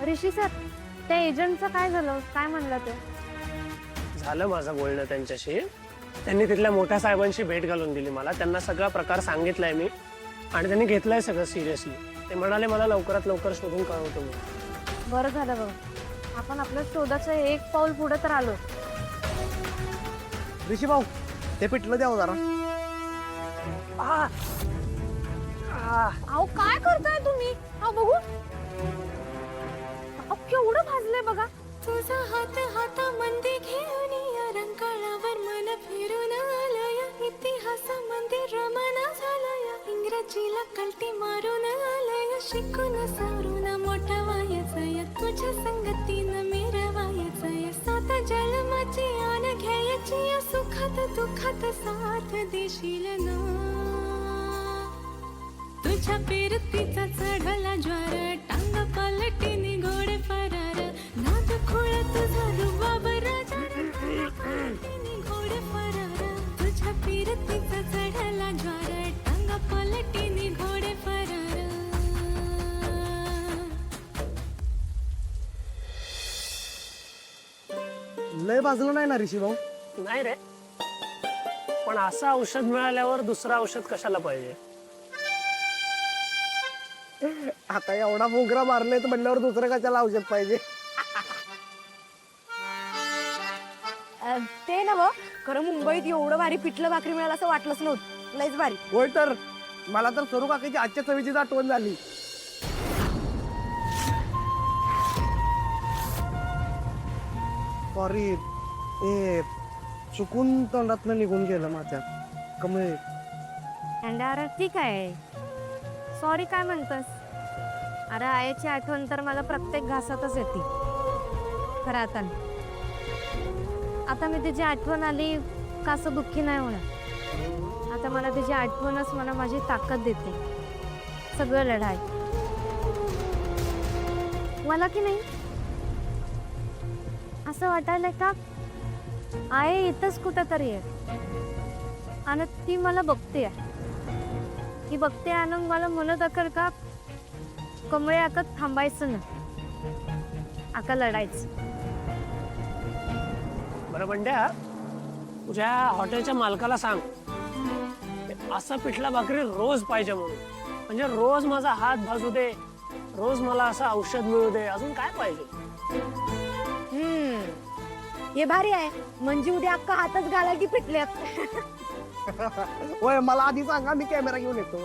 ऋषी sir, त्या एजंटचं काय झालं, काय म्हणलं ते? झालं माझं बोलणं त्यांच्याशी. त्यांनी तिथल्या मोठ्या साहेबांशी भेट घालून दिली मला. त्यांना सगळा प्रकार सांगितलाय मी आणि त्यांनी घेतलंय सगळं सिरियसली. ते म्हणाले मला लवकरात लवकर शोधून कळवतो मी. बरं झालं बघ, आपण आपल्या शोधाचं एक पाऊल पुढे तर आलो. ऋषी भाऊ, ते पिठलं द्यावं जरा. अहो काय करताय तुम्ही? अहो बघू, अहो केवढं भाजलंय बघा. तुझा हात हातामध्ये घेऊन या रंकाळावर मन फिरून आलंय, इतिहासामध्ये रमना झालंय, इंग्रजीला कल्टी मारून आलंय, शिकून सारून मोठा व्हायचंय, तुझ्या संगतीनं मिरवायचंय, सात जन्माची आन घ्यायची, सुखात दुःखात साथ देशील ना. तुझ्या पेरतीचा चढला ज्वार, टांग पलटीने घोड फरार, नाद खोळ तुझा रुबाब राजा, घोड फरार, तुझ्या पेरतीचा चढला ज्वार, टांग पलटीने घोड फरार. लय भाजलं नाही ना ऋषी भाऊ? नाही रे, पण असं औषध मिळाल्यावर दुसरं औषध कशाला पाहिजे? आता एवढा मोगरा मारलाय तर म्हणल्यावर दुसरं कशाला औषध पाहिजे? ते ना बघ, खरं मुंबईत एवढं भारी पिठलं भाकरी मिळालं असं वाटलंच नव्हतं. लयच भारी. होय तर, मला तर सरू काकाची आजच्या चवीचीच आठवण झाली. सॉरी, ए चुकून तोंडातनं निघून गेलं माझ्या. कमळे. अरे ठीक आहे, सॉरी काय म्हणतस? अरे आईची आठवण तर मला प्रत्येक घासातच येते. खरं आता मी तिची आठवण आली का असं दुःखी नाही होणार. आता मला तिची आठवणच मला माझी ताकद देते सगळं लढाई. मला की नाही असं वाटायलंय का आहे इथंच कुठं तरी आहे आणि ती मला बघते. ती बघते आणि मला म्हणत अकर का कमळे आका थांबायचं ना, आका लढायचं. बरं बंड्या, तुझ्या हॉटेलच्या मालकाला सांग असं पिठला भाकरी रोज पाहिजे म्हणून. म्हणजे रोज माझा हात भाजू दे, रोज मला असं औषध मिळू दे. अजून काय पाहिजे? हे भारी आहे. म्हणजे उद्या अक्का हातच घाला की पिटल्यात. होय, मला आधी सांगा, मी कॅमेरा घेऊन येतो.